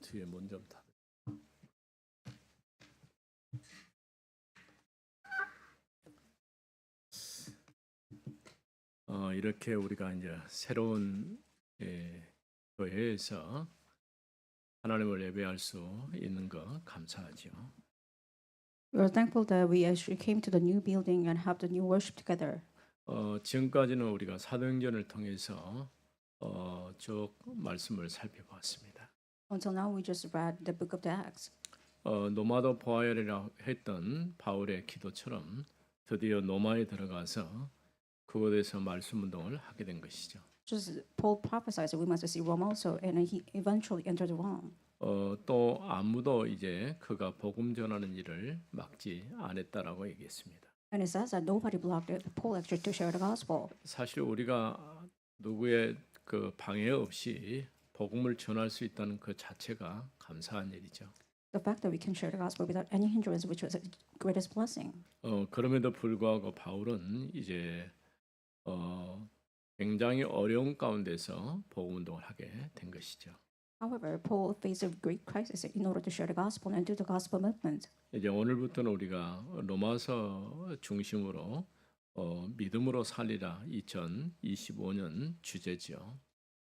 뒤에 문 좀 닫아. 이렇게 우리가 이제 새로운 교회에서 하나님을 예배할 수 있는 거 감사하죠. We are thankful that we actually came to the new building and have the new worship together. 지금까지는 우리가 사도행전을 통해서 쭉 말씀을 살펴봤습니다. Until now, we just read the book of the Acts. 노마도 보아야리라 했던 바울의 기도처럼 드디어 노마에 들어가서 그곳에서 말씀 운동을 하게 된 것이죠. Just Paul prophesied that we must see Rome also, and he eventually entered Rome. 또 아무도 이제 그가 복음 전하는 일을 막지 않았다라고 얘기했습니다. And it says that nobody blocked Paul actually to share the gospel. 사실 우리가 누구의 그 방해 없이 복음을 전할 수 있다는 그 자체가 감사한 일이죠. The fact that we can share the gospel without any hindrance, which was the greatest blessing. 그럼에도 불구하고 바울은 이제 굉장히 어려운 가운데서 복음 운동을 하게 된 것이죠. However, Paul faced a great crisis in order to share the gospel and do the gospel movement. 이제 오늘부터는 우리가 로마서 중심으로 믿음으로 살리라 2025년 주제죠.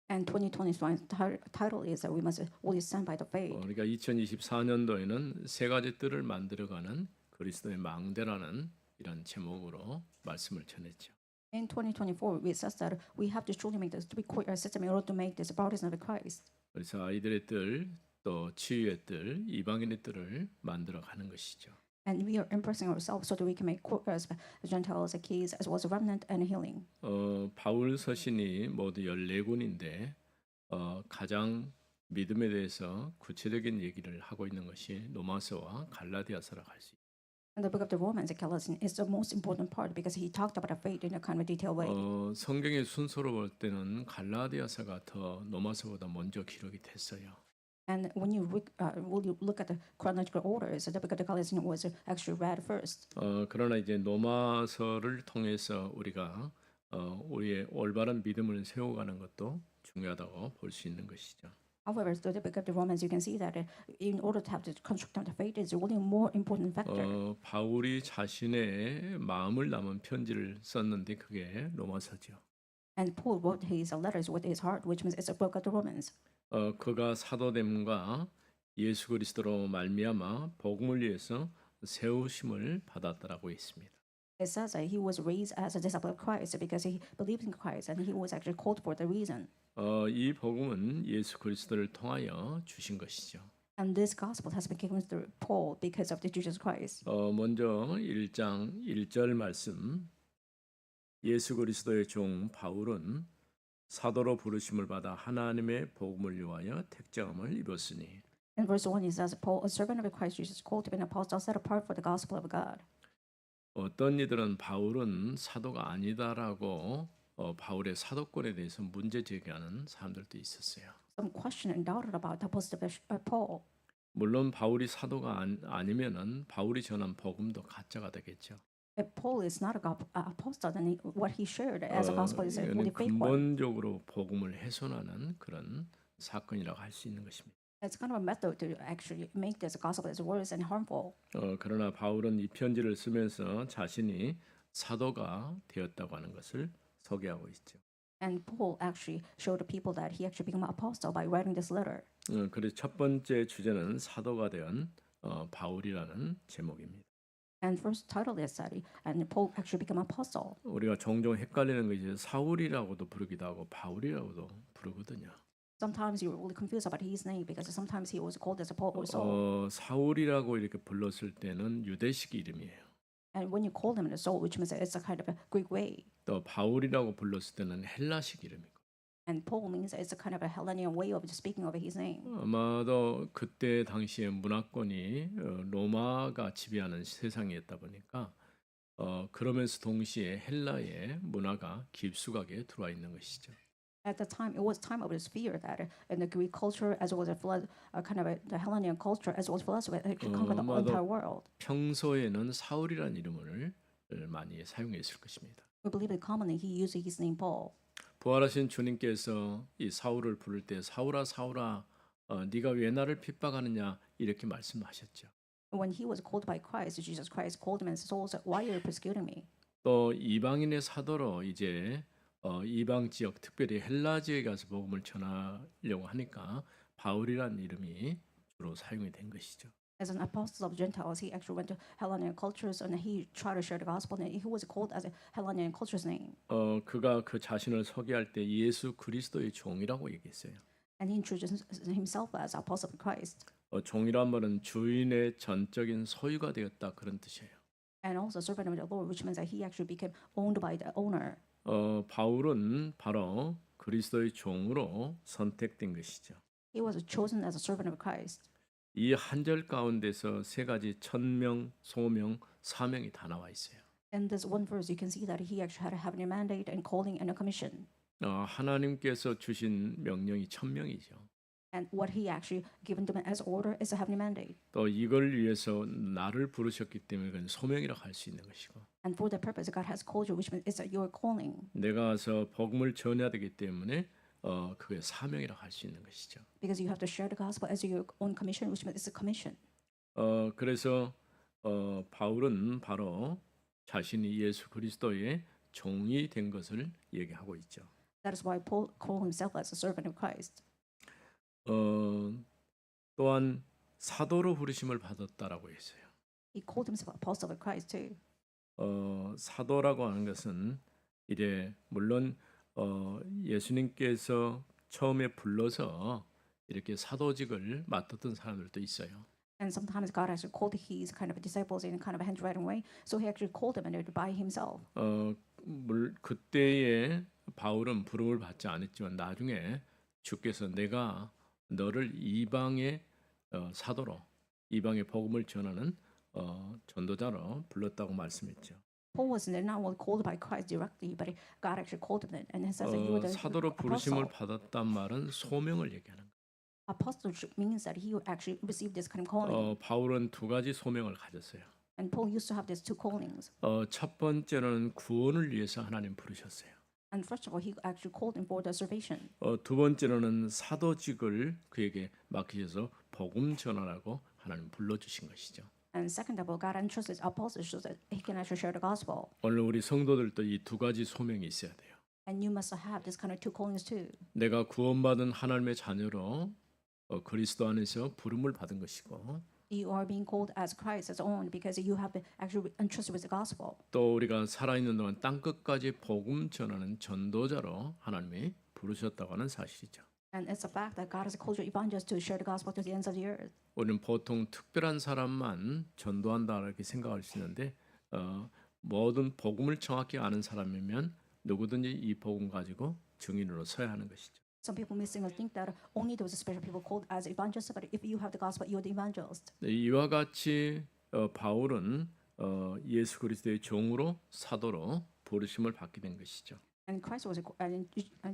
And 2021's title is that we must always stand by the faith. 그러니까 2024년도에는 세 가지 뜰을 만들어가는 그리스도의 망대라는 이런 제목으로 말씀을 전했죠. In 2024, we says that we have to truly make this three core system in order to make this baptism of Christ. 그래서 아이들의 뜰, 또 치유의 뜰, 이방인의 뜰을 만들어가는 것이죠. And we are impressing ourselves so that we can make courtiers, Gentiles, keys, as well as remnant and healing. 바울 서신이 모두 14권인데 가장 믿음에 대해서 구체적인 얘기를 하고 있는 것이 로마서와 갈라디아서라고 할 수 있습니다. And the book of the Romans and Galatians is the most important part because he talked about the faith in a kind of detailed way. 성경의 순서로 볼 때는 갈라디아서가 더 로마서보다 먼저 기록이 됐어요. And when you look at the chronological orders, the book of the Galatians was actually read first. 그러나 이제 로마서를 통해서 우리가 우리의 올바른 믿음을 세워가는 것도 중요하다고 볼 수 있는 것이죠. However, through the book of the Romans, you can see that in order to have the construct of the faith is really a more important factor. 바울이 자신의 마음을 담은 편지를 썼는데 그게 로마서죠. And Paul wrote his letters with his heart, which means it's a book of the Romans. 그가 사도됨과 예수 그리스도로 말미암아 복음을 위해서 세우심을 받았다라고 했습니다. It says that he was raised as a disciple of Christ because he believed in Christ and he was actually called for the reason. 이 복음은 예수 그리스도를 통하여 주신 것이죠. And this gospel has been given through Paul because of the Jesus Christ. 먼저 1장 1절 말씀. 예수 그리스도의 종 바울은 사도로 부르심을 받아 하나님의 복음을 위하여 택정함을 입었으니. In verse 1 it says, Paul, a servant of Christ Jesus, called to be an apostle, set apart for the gospel of God. 어떤 이들은 바울은 사도가 아니다라고 바울의 사도권에 대해서 문제 제기하는 사람들도 있었어요. Some question and doubted about the apostleship of Paul. 물론 바울이 사도가 아니면은 바울이 전한 복음도 가짜가 되겠죠. If Paul is not an apostle, then what he shared as a gospel is a really fake one. 근본적으로 복음을 훼손하는 그런 사건이라고 할 수 있는 것입니다. It's kind of a method to actually make this gospel as worse and harmful. 그러나 바울은 이 편지를 쓰면서 자신이 사도가 되었다고 하는 것을 소개하고 있죠. And Paul actually showed the people that he actually became an apostle by writing this letter. 그래서 첫 번째 주제는 사도가 된 바울이라는 제목입니다. And first title is that and Paul actually became an apostle. 우리가 종종 헷갈리는 것이 사울이라고도 부르기도 하고 바울이라고도 부르거든요. Sometimes you're really confused about his name because sometimes he was called as a Paul or Saul. 사울이라고 이렇게 불렀을 때는 유대식 이름이에요. And when you call him the Saul, which means it's a kind of a Greek way. 또 바울이라고 불렀을 때는 헬라식 이름이고. And Paul means it's a kind of a Hellenian way of speaking of his name. 아마도 그때 당시에 문화권이 로마가 지배하는 세상이었다 보니까 그러면서 동시에 헬라의 문화가 깊숙하게 들어와 있는 것이죠. At the time, it was time of this fear that in the Greek culture, as well as kind of the Hellenian culture, as well as philosophy, it could conquer the entire world. 평소에는 사울이라는 이름을 많이 사용했을 것입니다. We believe that commonly he used his name Paul. 부활하신 주님께서 이 사울을 부를 때 사울아 사울아 네가 왜 나를 핍박하느냐 이렇게 말씀하셨죠. When he was called by Christ, Jesus Christ called him and said, "Also, why are you persecuting me?" 또 이방인의 사도로 이제 이방 지역 특별히 헬라 지역에 가서 복음을 전하려고 하니까 바울이라는 이름이 주로 사용이 된 것이죠. As an apostle of Gentiles, he actually went to Hellenic cultures and he tried to share the gospel. And he was called as a Hellenic culture's name. 그가 그 자신을 소개할 때 예수 그리스도의 종이라고 얘기했어요. And he introduced himself as apostle of Christ. 종이란 말은 주인의 전적인 소유가 되었다 그런 뜻이에요. And also servant of the Lord, which means that he actually became owned by the owner. 바울은 바로 그리스도의 종으로 선택된 것이죠. He was chosen as a servant of Christ. 이 한 절 가운데서 세 가지 천명, 소명, 사명이 다 나와 있어요. In this one verse, you can see that he actually had a heavenly mandate and calling and a commission. 하나님께서 주신 명령이 천명이죠. And what he actually given to him as order is a heavenly mandate. 또 이걸 위해서 나를 부르셨기 때문에 그건 소명이라고 할 수 있는 것이고. And for the purpose, God has called you, which means it's your calling. 내가 와서 복음을 전해야 되기 때문에 그게 사명이라고 할 수 있는 것이죠. Because you have to share the gospel as your own commission, which means it's a commission. 그래서 바울은 바로 자신이 예수 그리스도의 종이 된 것을 얘기하고 있죠. That is why Paul called himself as a servant of Christ. 또한 사도로 부르심을 받았다라고 했어요. He called himself apostle of Christ too. 사도라고 하는 것은 이제 물론 예수님께서 처음에 불러서 이렇게 사도직을 맡았던 사람들도 있어요. And sometimes God actually called his kind of disciples in a kind of a handwriting way. So he actually called them and they did by himself. 그때에 바울은 부름을 받지 않았지만 나중에 주께서 내가 너를 이방의 사도로 이방의 복음을 전하는 전도자로 불렀다고 말씀했죠. Paul was not only called by Christ directly, but God actually called him and he says that you were the 사도로 부르심을 apostle. 받았단 말은 소명을 얘기하는 거예요. Apostleship means that he actually received this kind of calling. 바울은 두 가지 소명을 가졌어요. And Paul used to have these two callings. 첫 번째는 구원을 위해서 하나님 부르셨어요. And first of all, he actually called him for the salvation. 두 번째로는 사도직을 그에게 맡기셔서 복음 전하라고 하나님 불러주신 것이죠. And second of all, God entrusted apostles so that he can actually share the gospel. 오늘 우리 성도들도 이 두 가지 소명이 있어야 돼요. And you must have this kind of two callings too. 내가 구원받은 하나님의 자녀로 그리스도 안에서 부름을 받은 것이고 You are being called as Christ as own because you have been actually entrusted with the gospel. 또 우리가 살아있는 동안 땅끝까지 복음 전하는 전도자로 하나님이 부르셨다고 하는 사실이죠. And it's a fact that God has called you evangelists to share the gospel to the ends of the earth. 우리는 보통 특별한 사람만 전도한다 이렇게 생각할 수 있는데 모든 복음을 정확히 아는 사람이면 누구든지 이 복음 가지고 증인으로 서야 하는 것이죠. Some people missing or think that only those special people called as evangelists, but if you have the gospel, you're the evangelist. 이와 같이 바울은 예수 그리스도의 종으로 사도로 부르심을 받게 된 것이죠. And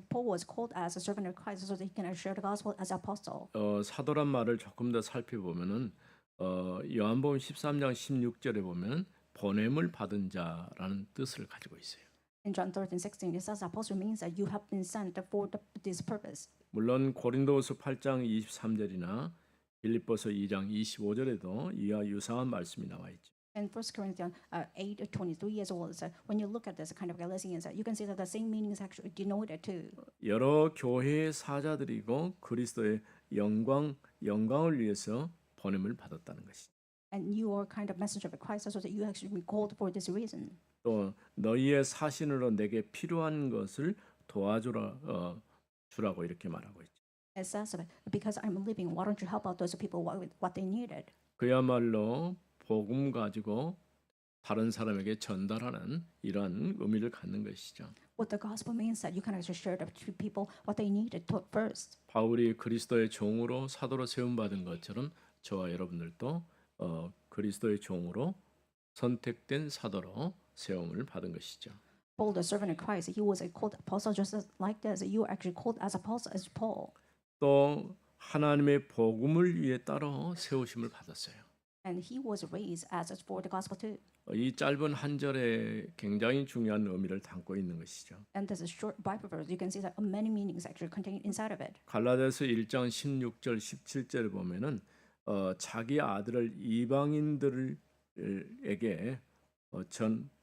Paul was called as a servant of Christ so that he can share the gospel as apostle. 사도란 말을 조금 더 살펴보면은 요한복음 13장 16절에 보면 보냄을 받은 자라는 뜻을 가지고 있어요. In John 13:16, it says apostle means that you have been sent for this purpose. 물론 고린도후서 8장 23절이나 빌립보서 2장 25절에도 이와 유사한 말씀이 나와 있죠. In 1 Corinthians 8:23 as well, so when you look at this kind of Galatians, you can see that the same meaning is actually denoted too. 여러 교회의 사자들이고 그리스도의 영광을 위해서 보냄을 받았다는 것이죠. And you are kind of messenger of Christ, so that you actually been called for this reason. 또 너희의 사신으로 내게 필요한 것을 주라고 이렇게 말하고 있죠. It says because I'm living, why don't you help out those people what they needed? 그야말로 복음 가지고 다른 사람에게 전달하는 이러한 의미를 갖는 것이죠. What the gospel means that you can actually share to people what they needed first. 바울이 그리스도의 종으로 사도로 세움 받은 것처럼 저와 여러분들도 그리스도의 종으로 선택된 사도로 세움을 받은 것이죠. Paul, the servant of Christ, he was called apostle just like this. You are actually called as apostle as Paul. 또 하나님의 복음을 위해 따로 세우심을 받았어요. And he was raised as for the gospel too. 이 짧은 한 절에 굉장히 중요한 의미를 담고 있는 것이죠. And there's a short Bible verse. You can see that many meanings actually contained inside of it. 갈라디아서 1장 16절 17절을 보면은 자기 아들을 이방인들에게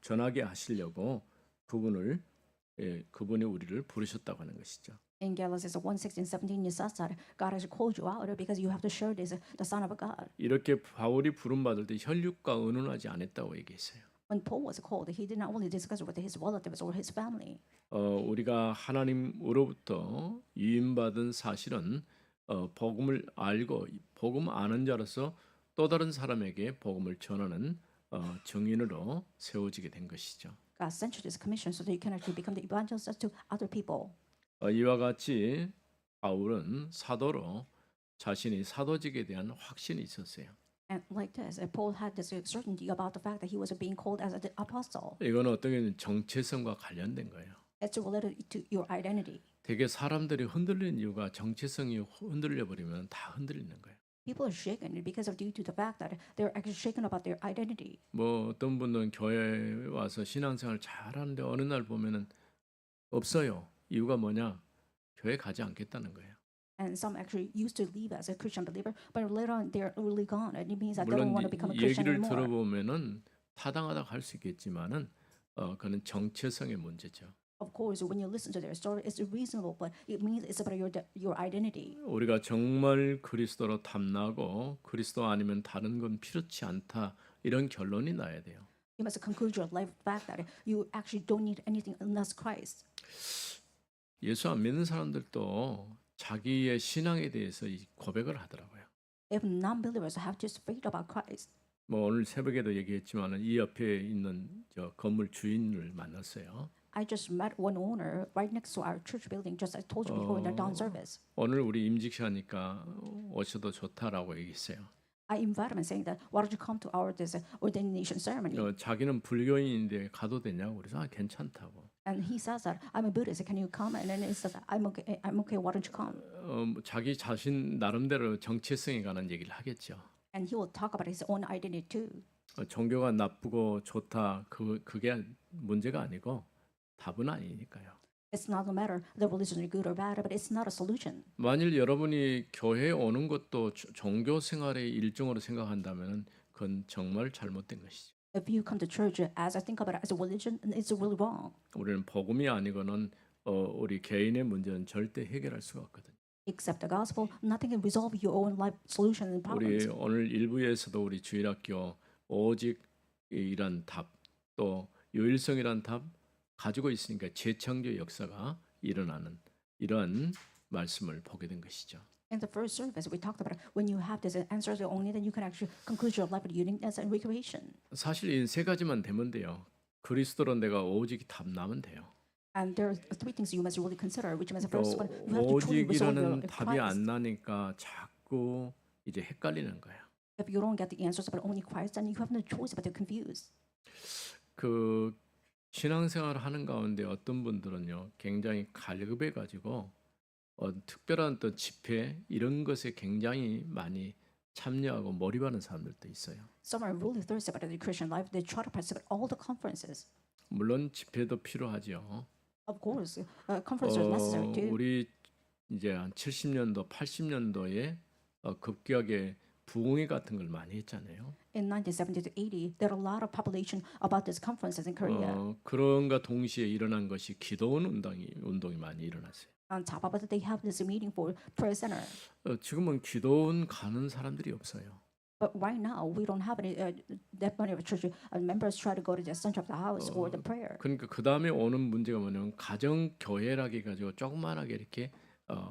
전하게 하시려고 그분이 우리를 부르셨다고 하는 것이죠. In Galatians 1:16, 17, it says that God has called you out because you have to share this, the Son of God. 이렇게 바울이 부름 받을 때 혈육과 의논하지 않았다고 얘기했어요. When Paul was called, he did not only discuss with his relatives or his family. 우리가 하나님으로부터 유임받은 사실은 복음을 알고 복음 아는 자로서 또 다른 사람에게 복음을 전하는 증인으로 세워지게 된 것이죠. God sent you this commission so that you can actually become the evangelist to other people. 이와 같이 바울은 사도로 자신이 사도직에 대한 확신이 있었어요. And like this, Paul had this certainty about the fact that he was being called as an apostle. 이거는 어떻게 정체성과 관련된 거예요. It's related to your identity. 되게 사람들이 흔들리는 이유가 정체성이 흔들려 버리면 다 흔들리는 거예요. People are shaken because of due to the fact that they're actually shaken about their identity. 뭐 어떤 분은 교회에 와서 신앙생활 잘하는데 어느 날 보면은 없어요. 이유가 뭐냐? 교회 가지 않겠다는 거예요. And some actually used to live as a Christian believer, but later on they're really gone, and it means that they don't 물론 want to become a Christian 얘기를 anymore. 들어보면은 타당하다고 할 수 있겠지만은 그는 정체성의 문제죠. Of course, when you listen to their story, it's reasonable, but it means it's about your identity. 우리가 정말 그리스도로 탐나고 그리스도 아니면 다른 건 필요치 않다 이런 결론이 나야 돼요. You must conclude your life with the fact that you actually don't need anything unless Christ. 예수 안 믿는 사람들도 자기의 신앙에 대해서 이 고백을 하더라고요. If non-believers have just faith about Christ. 뭐 오늘 새벽에도 얘기했지만은 이 옆에 있는 저 건물 주인을 만났어요. I just met one owner right next to our church building, just as I told you before in the dawn service. 오늘 우리 임직시하니까 오셔도 좋다라고 얘기했어요. I invited him saying that why don't you come to our this ordination ceremony? 자기는 불교인인데 가도 되냐고 그래서 괜찮다고. And he says that I'm a Buddhist. Can you come? And then he says that I'm okay. I'm okay. Why don't you come? 자기 자신 나름대로 정체성에 관한 얘기를 하겠죠. And he will talk about his own identity too. 종교가 나쁘고 좋다 그게 문제가 아니고 답은 아니니까요. It's not a matter the religion is good or bad, but it's not a solution. 만일 여러분이 교회에 오는 것도 종교 생활의 일종으로 생각한다면 그건 정말 잘못된 것이죠. If you come to church as I think about it as a religion, it's really wrong. 우리는 복음이 아니고는 우리 개인의 문제는 절대 해결할 수가 없거든요. Except the gospel, nothing can resolve your own life solution and problems. 우리 오늘 일부에서도 우리 주일학교 오직이란 답 또 유일성이란 답 가지고 있으니까 재창조 역사가 일어나는 이런 말씀을 보게 된 것이죠. In the first service, we talked about when you have this answers only, then you can actually conclude your life with uniqueness and recreation. 사실 이 세 가지만 되면 돼요. 그리스도로 내가 오직 답 나면 돼요. And there are three things you must really consider, which means the 또 first one, you have to truly resolve your 오직이라는 답이 안 Christ. 나니까 자꾸 이제 헷갈리는 거예요. If you don't get the answers about only Christ, then you have no choice but to confuse. 그 신앙생활 하는 가운데 어떤 분들은요 굉장히 갈급해 가지고 특별한 어떤 집회 이런 것에 굉장히 많이 참여하고 몰입하는 사람들도 있어요. Some are really thirsty about the Christian life. They try to participate in all the conferences. 물론 집회도 필요하죠. Of course, conferences are necessary too. 우리 이제 한 70년도, 80년도에 급격하게 부흥회 같은 걸 많이 했잖아요. In 1970 to 80, there are a lot of population about these conferences in Korea. 그런가 동시에 일어난 것이 기도원 운동이 많이 일어났어요. On top of it, they have this meeting for prayer center. 지금은 기도원 가는 사람들이 없어요. But right now, we don't have any that many of church members try to go to the center of the house for the prayer. 그러니까 그 다음에 오는 문제가 뭐냐면 가정 교회라고 해가지고 조그만하게 이렇게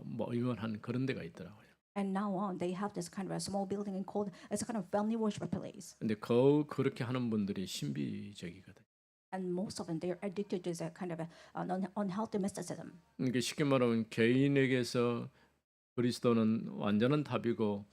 모임을 하는 그런 데가 있더라고요. And now on, they have this kind of a small building and called as a kind of family worship place. 근데 그렇게 하는 분들이 신비적이거든. And most of them, they are addicted to that kind of an unhealthy mysticism. 그러니까 쉽게 말하면 개인에게서 그리스도는 완전한 답이고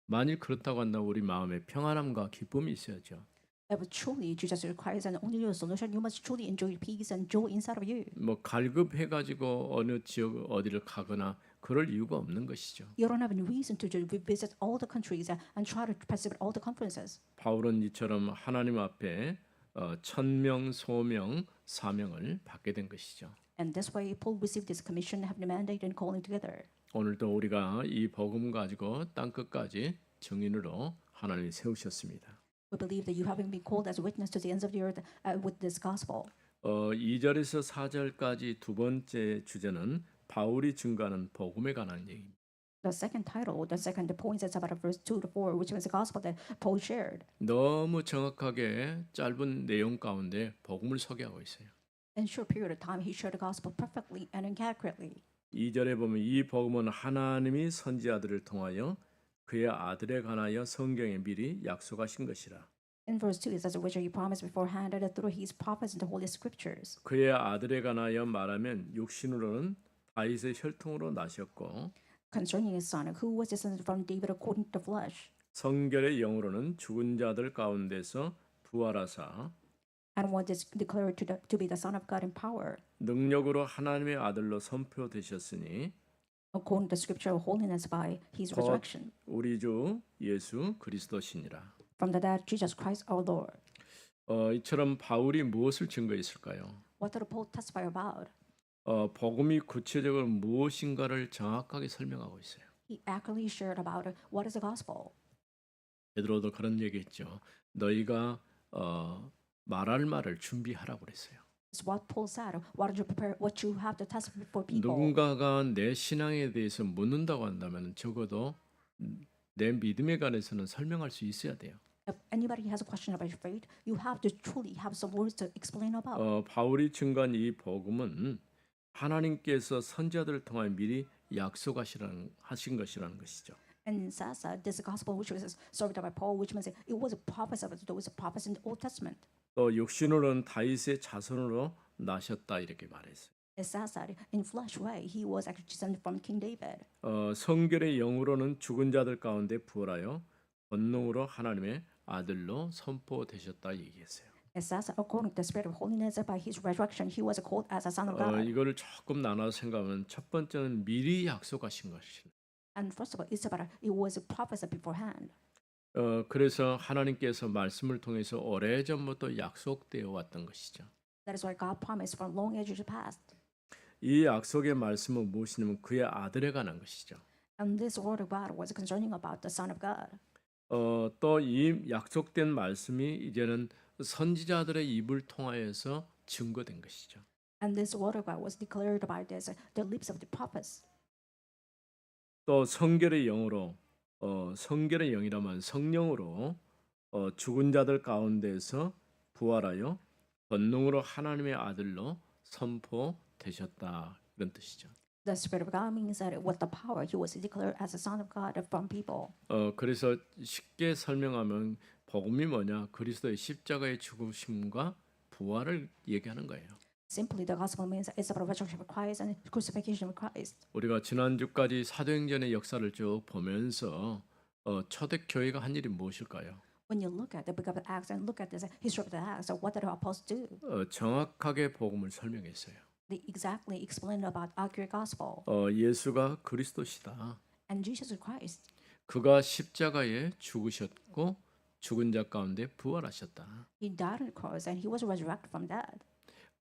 만일 그렇다고 한다면 우리 마음에 평안함과 기쁨이 있어야죠. If truly Jesus requires an only your solution, you must truly enjoy peace and joy inside of you. 뭐 갈급해가지고 어느 지역 어디를 가거나 그럴 이유가 없는 것이죠. You don't have any reason to visit all the countries and try to participate in all the conferences. 바울은 이처럼 하나님 앞에 천명, 소명, 사명을 받게 된 것이죠. And this way, Paul received this commission, having the mandate and calling together. 오늘도 우리가 이 복음 가지고 땅 끝까지 증인으로 하나님이 세우셨습니다. We believe that you having been called as a witness to the ends of the earth with this gospel. 2절에서 4절까지 두 번째 주제는 바울이 증거하는 복음에 관한 얘기입니다. The second title, the second point is about verse 2 to 4, which was the gospel that Paul shared. 너무 정확하게 짧은 내용 가운데 복음을 소개하고 있어요. In a short period of time, he shared the gospel perfectly and accurately. 2절에 보면 이 복음은 하나님이 선지자들을 통하여 그의 아들에 관하여 성경에 미리 약속하신 것이라. In verse 2, it says, which he promised beforehand that through his prophets in the Holy Scriptures. 그의 아들에 관하여 말하면 육신으로는 다윗의 혈통으로 나셨고 Concerning his son, who was descended from David according to the flesh, 성결의 영으로는 죽은 자들 가운데서 부활하사 and was declared to be the Son of God in power, 능력으로 하나님의 아들로 선포되셨으니 according to the scripture of holiness by his 곧 resurrection. 우리 주 예수 그리스도시니라. From the dead, Jesus Christ our Lord. 이처럼 바울이 무엇을 증거했을까요? What did Paul testify about? 복음이 구체적으로 무엇인가를 정확하게 설명하고 있어요. He accurately shared about what is the gospel. 베드로도 그런 얘기했죠. 너희가 말할 말을 준비하라고 그랬어요. It's what Paul said. What did you prepare? What you have to test for people. 누군가가 내 신앙에 대해서 묻는다고 한다면 적어도 내 믿음에 관해서는 설명할 수 있어야 돼요. If anybody has a question about your faith, you have to truly have some words to explain about. 바울이 증거한 이 복음은 하나님께서 선지자들을 통하여 미리 하신 것이라는 것이죠. And it says that this gospel, which was served by Paul, which means it was a prophets of those prophets in the Old Testament. 또 육신으로는 다윗의 자손으로 나셨다 이렇게 말했어요. It says that in flesh way, he was actually descended from King David. 성결의 영으로는 죽은 자들 가운데 부활하여 권능으로 하나님의 아들로 선포되셨다 얘기했어요. It says that according to the spirit of holiness, by his resurrection, he was called as a son of God. 이거를 조금 나눠서 생각하면 첫 번째는 미리 약속하신 것이죠. And first of all, it's about it was a prophecy beforehand. 그래서 하나님께서 말씀을 통해서 오래전부터 약속되어 왔던 것이죠. That is why God promised from long ages past. 이 약속의 말씀은 무엇이냐면 그의 아들에 관한 것이죠. And this word of God was concerning about the Son of God. 또 이 약속된 말씀이 이제는 선지자들의 입을 통하여서 증거된 것이죠. And this word of God was declared by the lips of the prophets. 또 성결의 영으로 성결의 영이라면 성령으로 죽은 자들 가운데서 부활하여 권능으로 하나님의 아들로 선포되셨다 이런 뜻이죠. The Spirit of God means that with the power he was declared as a son of God from people. 그래서 쉽게 설명하면 복음이 뭐냐? 그리스도의 십자가의 죽으심과 부활을 얘기하는 거예요. Simply, the gospel means it's about resurrection of Christ and crucifixion of Christ. 우리가 지난주까지 사도행전의 역사를 쭉 보면서 초대교회가 한 일이 무엇일까요? When you look at the book of Acts and look at the history of the Acts, what did the apostles do? 정확하게 복음을 설명했어요. They exactly explained about accurate gospel. 예수가 그리스도시다. And Jesus Christ. 그가 십자가에 죽으셨고 죽은 자 가운데 부활하셨다. He died on the cross and he was resurrected from death.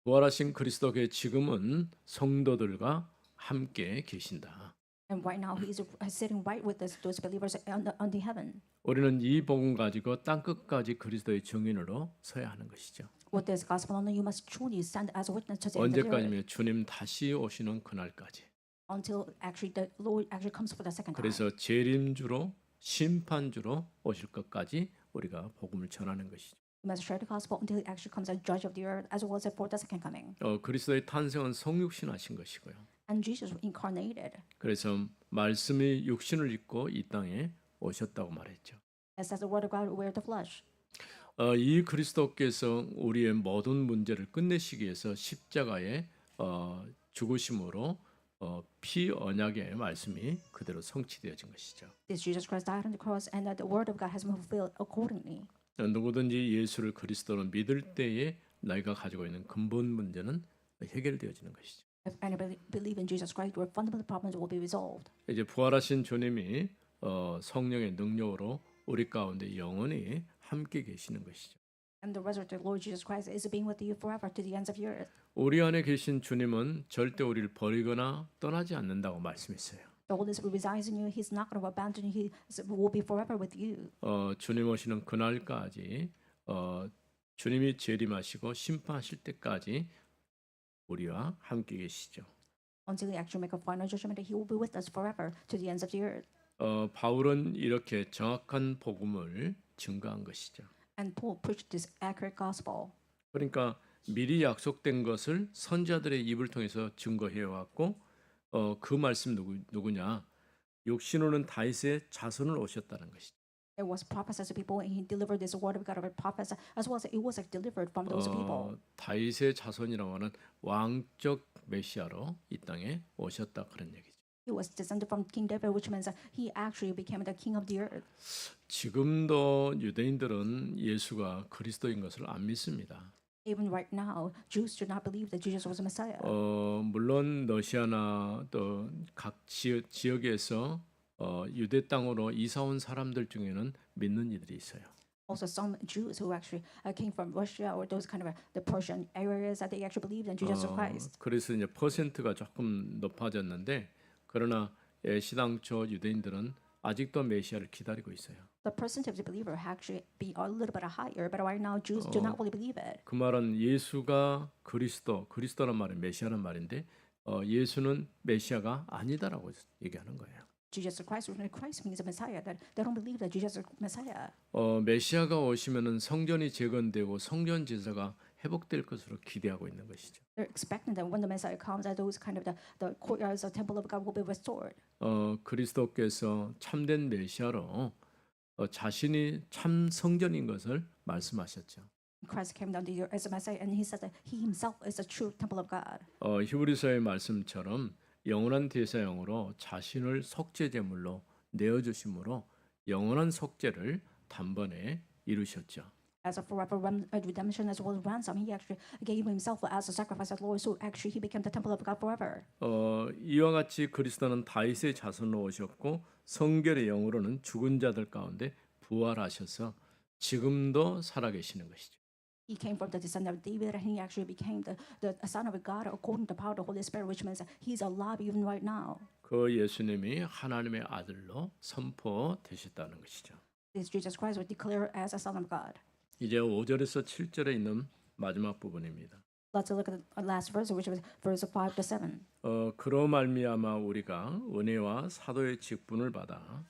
부활하신 그리스도께 지금은 성도들과 함께 계신다. And right now he is sitting right with those believers on the heaven. 우리는 이 복음 가지고 땅 끝까지 그리스도의 증인으로 서야 하는 것이죠. With this gospel only, you must truly stand as a witness to the end of the earth 언제까지면 주님 다시 오시는 그날까지. until actually the Lord actually comes for the second time. 그래서 재림주로 심판주로 오실 것까지 우리가 복음을 전하는 것이죠. You must share the gospel until he actually comes as judge of the earth, as well as for the second coming. 그리스도의 탄생은 성육신하신 것이고요. And Jesus incarnated. 그래서 말씀이 육신을 입고 이 땅에 오셨다고 말했죠. As says the word of God, wear the flesh. 이 그리스도께서 우리의 모든 문제를 끝내시기 위해서 십자가에 죽으심으로 피 언약의 말씀이 그대로 성취되어진 것이죠. This Jesus Christ died on the cross, and that the word of God has been fulfilled accordingly. 누구든지 예수를 그리스도로 믿을 때에 너희가 가지고 있는 근본 문제는 해결되어지는 것이죠. If anybody believe in Jesus Christ, your fundamental problems will be resolved. 이제 부활하신 주님이 성령의 능력으로 우리 가운데 영원히 함께 계시는 것이죠. And the resurrected Lord Jesus Christ is being with you forever to the ends of the earth. 우리 안에 계신 주님은 절대 우리를 버리거나 떠나지 않는다고 말씀했어요. The Holy Spirit resides in you. He's not going to abandon you. He will be forever with you. 주님 오시는 그날까지 주님이 재림하시고 심판하실 때까지 우리와 함께 계시죠. Until he actually make a final judgment, he will be with us forever to the ends of the earth. 바울은 이렇게 정확한 복음을 증거한 것이죠. And Paul preached this accurate gospel. 그러니까 미리 약속된 것을 선지자들의 입을 통해서 증거해 왔고 그 말씀 누구냐? 육신으로는 다윗의 자손을 오셨다는 것이죠. It was prophesied to people, and he delivered this word of God over prophets, as well as it was delivered from those people. 다윗의 자손이라고 하는 왕적 메시아로 이 땅에 오셨다 그런 얘기죠. He was descended from King David, which means that he actually became the king of the earth. 지금도 유대인들은 예수가 그리스도인 것을 안 믿습니다. Even right now, Jews do not believe that Jesus was the Messiah. 물론 러시아나 또 각 지역에서 유대 땅으로 이사 온 사람들 중에는 믿는 이들이 있어요. Also, some Jews who actually came from Russia or those kind of the Persian areas that they actually believed in Jesus Christ. 그래서 이제 퍼센트가 조금 높아졌는데 그러나 시당초 유대인들은 아직도 메시아를 기다리고 있어요. The percentage of the believer actually be a little bit higher, but right now Jews do not really believe it. 그 말은 예수가 그리스도란 말은 메시아란 말인데 예수는 메시아가 아니다라고 얘기하는 거예요. Jesus Christ, when Christ means a Messiah, that they don't believe that Jesus is Messiah. 메시아가 오시면은 성전이 재건되고 성전 제사가 회복될 것으로 기대하고 있는 것이죠. They're expecting that when the Messiah comes, that those kind of the courtyards, the temple of God will be restored. 그리스도께서 참된 메시아로 자신이 참 성전인 것을 말씀하셨죠. Christ came down to the earth as a Messiah, and he said that he himself is the true temple of God. 히브리서의 말씀처럼 영원한 대사형으로 자신을 속죄 제물로 내어 주심으로 영원한 속죄를 단번에 이루셨죠. As a forever redemption as well as ransom, he actually gave himself as a sacrifice of Lord, so actually he became the temple of God forever. 이와 같이 그리스도는 다윗의 자손으로 오셨고 성결의 영으로는 죽은 자들 가운데 부활하셔서 지금도 살아계시는 것이죠. He came from the descendant of David, and he actually became the son of God according to the power of the Holy Spirit, which means that he's alive even right now. 그 예수님이 하나님의 아들로 선포되셨다는 것이죠. This Jesus Christ was declared as a son of God. 이제 5절에서 7절에 있는 마지막 부분입니다. Let's look at the last verse, which was verse 5 to 7. 그로 말미암아 우리가 은혜와 사도의 직분을 받아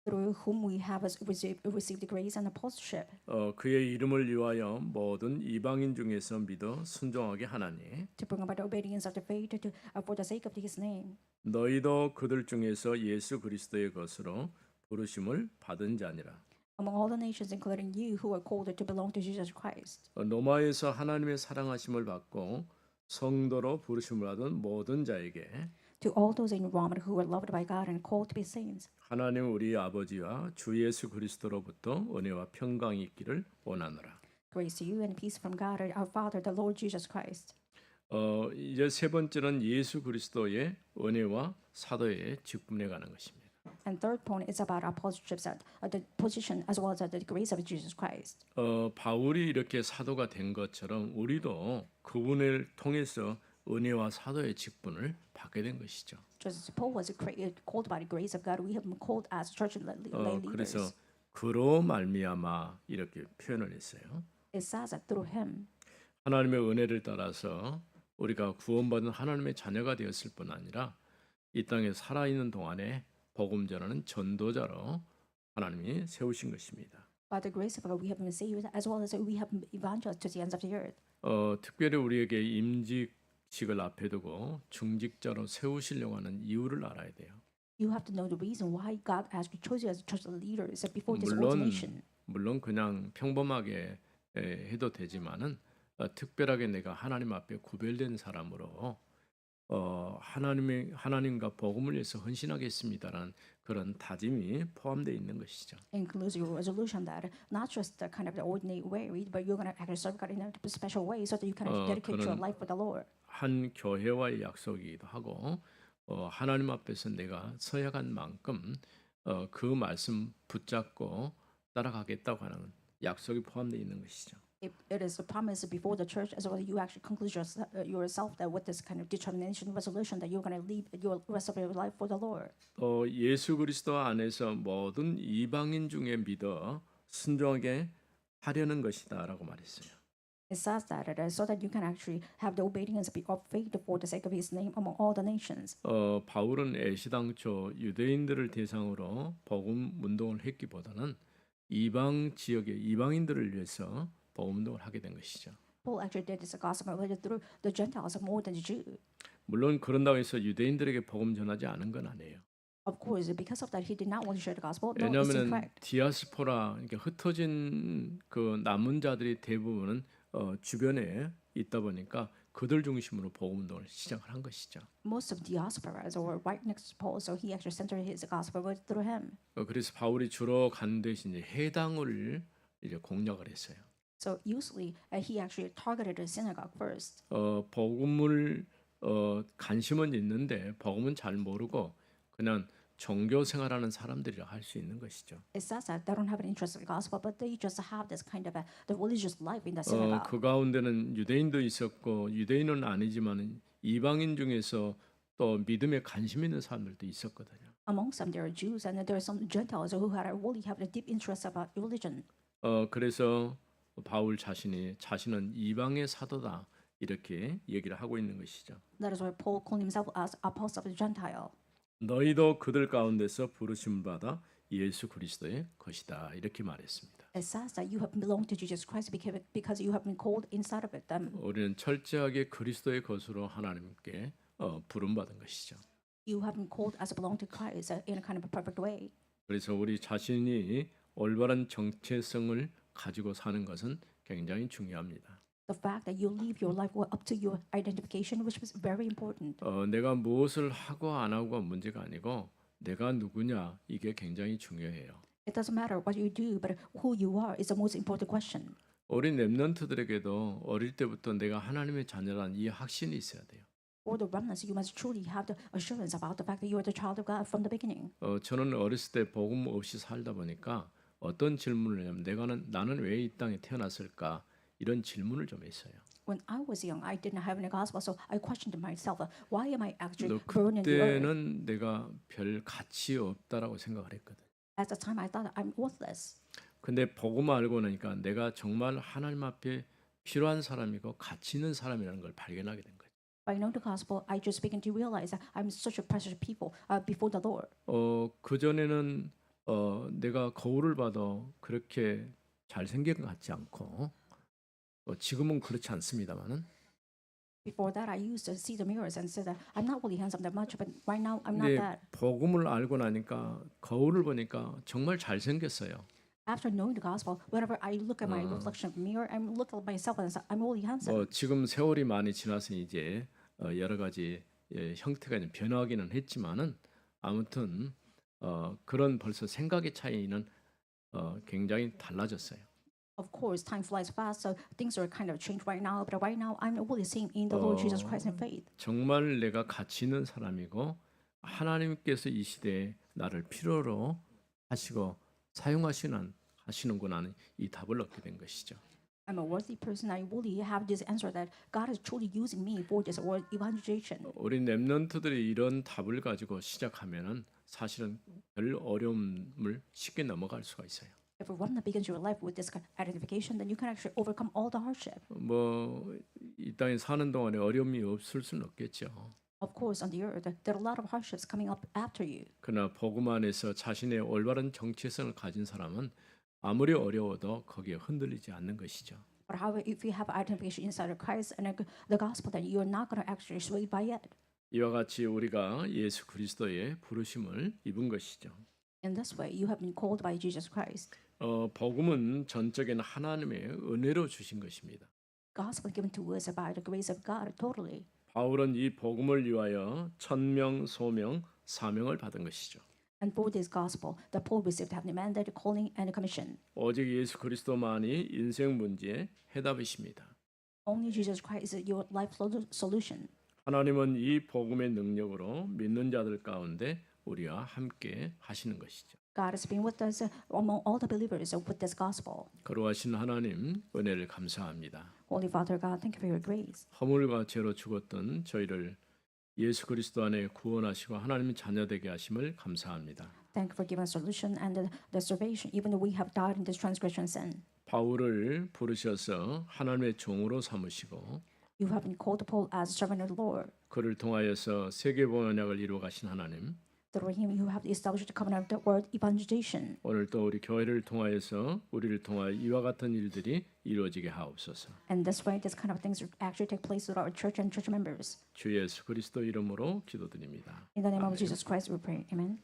Through whom we have received the grace and apostleship, 그의 이름을 위하여 모든 이방인 중에서 믿어 순종하게 하나니 to bring about the obedience of the faith for the sake of His name. 너희도 그들 중에서 예수 그리스도의 것으로 부르심을 받은 자니라. Among all the nations, including you, who are called to belong to Jesus Christ. 로마에서 하나님의 사랑하심을 받고 성도로 부르심을 받은 모든 자에게 To all those in Rome who are loved by God and called to be saints, 하나님 우리 아버지와 주 예수 그리스도로부터 은혜와 평강이 있기를 원하노라. grace to you and peace from God our Father, the Lord Jesus Christ. 이제 세 번째는 예수 그리스도의 은혜와 사도의 직분에 관한 것입니다. And third point is about apostleship, the position as well as the grace of Jesus Christ. 바울이 이렇게 사도가 된 것처럼 우리도 그분을 통해서 은혜와 사도의 직분을 받게 된 것이죠. Just as Paul was called by the grace of God, we have been called as church lay 그래서 leaders. 그로 말미암아 이렇게 표현을 했어요. It says that through Him, 하나님의 은혜를 따라서 우리가 구원받은 하나님의 자녀가 되었을 뿐 아니라 이 땅에 살아있는 동안에 복음 전하는 전도자로 하나님이 세우신 것입니다. by the grace of God, we have been saved, as well as we have been evangelized to the ends of the earth. 특별히 우리에게 임직식을 앞에 두고 중직자로 세우시려고 하는 이유를 알아야 돼요. You have to know the reason why God actually chose you as church leaders before this ordination. 물론 그냥 평범하게 해도 되지만은 특별하게 내가 하나님 앞에 구별된 사람으로 하나님과 복음을 위해서 헌신하겠습니다라는 그런 다짐이 포함되어 있는 것이죠. Includes your resolution that not just the kind of the ordinary way, but you're going to actually serve God in a special way, so that you can dedicate your life for the Lord. 한 교회와의 약속이기도 하고 하나님 앞에서 내가 서약한 만큼 그 말씀 붙잡고 따라가겠다고 하는 약속이 포함되어 있는 것이죠. It is a promise before the church as well. You actually conclude yourself that with this kind of determination, resolution that you're going to live your rest of your life for the Lord. 또 예수 그리스도 안에서 모든 이방인 중에 믿어 순종하게 하려는 것이다라고 말했어요. It says that it is so that you can actually have the obedience of faith for the sake of His name among all the nations. 바울은 애시당초 유대인들을 대상으로 복음 운동을 했기보다는 이방 지역의 이방인들을 위해서 복음 운동을 하게 된 것이죠. Paul actually did this gospel through the Gentiles more than the Jew. 물론 그런다고 해서 유대인들에게 복음 전하지 않은 건 아니에요. Of course, because of that, he did not want to share the gospel. No, it's 왜냐하면 incorrect. 디아스포라 그러니까 흩어진 그 남은 자들이 대부분은 주변에 있다 보니까 그들 중심으로 복음 운동을 시작을 한 것이죠. Most of diasporas were right next to Paul, so he actually centered his gospel through him. 그래서 바울이 주로 간 데서 이제 해당을 이제 공략을 했어요. So usually, he actually targeted the synagogue first. 복음을 관심은 있는데 복음은 잘 모르고 그냥 종교 생활하는 사람들이라 할 수 있는 것이죠. It says that they don't have an interest in the gospel, but they just have this kind of the religious life in the synagogue. 그 가운데는 유대인도 있었고 유대인은 아니지만 이방인 중에서 또 믿음에 관심 있는 사람들도 있었거든요. Amongst them, there are Jews, and there are some Gentiles who really have a deep interest about religion. 그래서 바울 자신은 이방의 사도다 이렇게 얘기를 하고 있는 것이죠. That is why Paul called himself as apostle of the Gentile. 너희도 그들 가운데서 부르심 받아 예수 그리스도의 것이다 이렇게 말했습니다. It says that you have belonged to Jesus Christ because you have been called inside of them. 우리는 철저하게 그리스도의 것으로 하나님께 부름받은 것이죠. You have been called as belong to Christ in a kind of a perfect way. 그래서 우리 자신이 올바른 정체성을 가지고 사는 것은 굉장히 중요합니다. The fact that you live your life up to your identification, which is very important. 내가 무엇을 하고 안 하고가 문제가 아니고 내가 누구냐 이게 굉장히 중요해요. It doesn't matter what you do, but who you are is the most important question. 우리 렘넌트들에게도 어릴 때부터 내가 하나님의 자녀라는 이 확신이 있어야 돼요. For the remnants, you must truly have the assurance about the fact that you are the child of God from the beginning. 저는 어렸을 때 복음 없이 살다 보니까 어떤 질문을 하냐면 나는 왜 이 땅에 태어났을까 이런 질문을 좀 했어요. When I was young, I didn't have any gospel, so I questioned myself, why am I actually 너 born in the earth? 그때는 내가 별 가치 없다라고 생각을 했거든. At the time, I thought I'm worthless. 근데 복음 알고 나니까 내가 정말 하나님 앞에 필요한 사람이고 가치 있는 사람이라는 걸 발견하게 된 거예요. By knowing the gospel, I just began to realize that I'm such a precious people before the Lord. 그 전에는 내가 거울을 봐도 그렇게 잘생긴 것 같지 않고 지금은 그렇지 않습니다만은 Before that, I used to see the mirrors and said that I'm not really handsome that much, but right now I'm not 근데 that. 복음을 알고 나니까 거울을 보니까 정말 잘생겼어요. After knowing the gospel, whenever I look at my reflection of the mirror, I look at myself and say, I'm really handsome. 지금 세월이 많이 지나서 이제 여러 가지 형태가 이제 변화하기는 했지만은 아무튼 그런 벌써 생각의 차이는 굉장히 달라졌어요. Of course, time flies fast, so things are kind of changed right now. But right now, I'm really seeing in the Lord Jesus Christ in faith. 정말 내가 가치 있는 사람이고 하나님께서 이 시대에 나를 필요로 하시고 사용하시는구나 이 답을 얻게 된 것이죠. I'm a worthy person. I really have this answer that God is truly using me for this word evangelization. 우리 렘넌트들이 이런 답을 가지고 시작하면은 사실은 별 어려움을 쉽게 넘어갈 수가 있어요. If a remnant begins your life with this kind of identification, then you can actually overcome all the hardship. 이 땅에 사는 동안에 어려움이 없을 수는 없겠죠. Of course, on the earth, there are a lot of hardships coming up after you. 그러나 복음 안에서 자신의 올바른 정체성을 가진 사람은 아무리 어려워도 거기에 흔들리지 않는 것이죠. But however, if you have identification inside of Christ and the gospel, then you are not going to actually sway by it. 이와 같이 우리가 예수 그리스도의 부르심을 입은 것이죠. In this way, you have been called by Jesus Christ. 복음은 전적인 하나님의 은혜로 주신 것입니다. Gospel given to us by the grace of God totally. 바울은 이 복음을 위하여 천명, 소명, 사명을 받은 것이죠. And for this gospel, the Paul received have the mandate, calling, and commission. 오직 예수 그리스도만이 인생 문제의 해답이십니다. Only Jesus Christ is your life solution. 하나님은 이 복음의 능력으로 믿는 자들 가운데 우리와 함께 하시는 것이죠. God has been with us among all the believers with this gospel. 거룩하신 하나님 은혜를 감사합니다. Holy Father God, thank you for your grace. 허물과 죄로 죽었던 저희를 예수 그리스도 안에 구원하시고 하나님의 자녀되게 하심을 감사합니다. Thank you for giving us solution and the salvation, even though we have died in this transgression sin. 바울을 부르셔서 하나님의 종으로 삼으시고 You have been called Paul as servant of the Lord. 그를 통하여서 세계 번역을 이루어 가신 하나님, Through him, you have established the covenant of the word evangelization. 오늘 또 우리 교회를 통하여서 우리를 통하여 이와 같은 일들이 이루어지게 하옵소서. And this way, this kind of things actually take place with our church and church members. 주 예수 그리스도 이름으로 기도드립니다. In the name of Jesus Christ, we pray. Amen.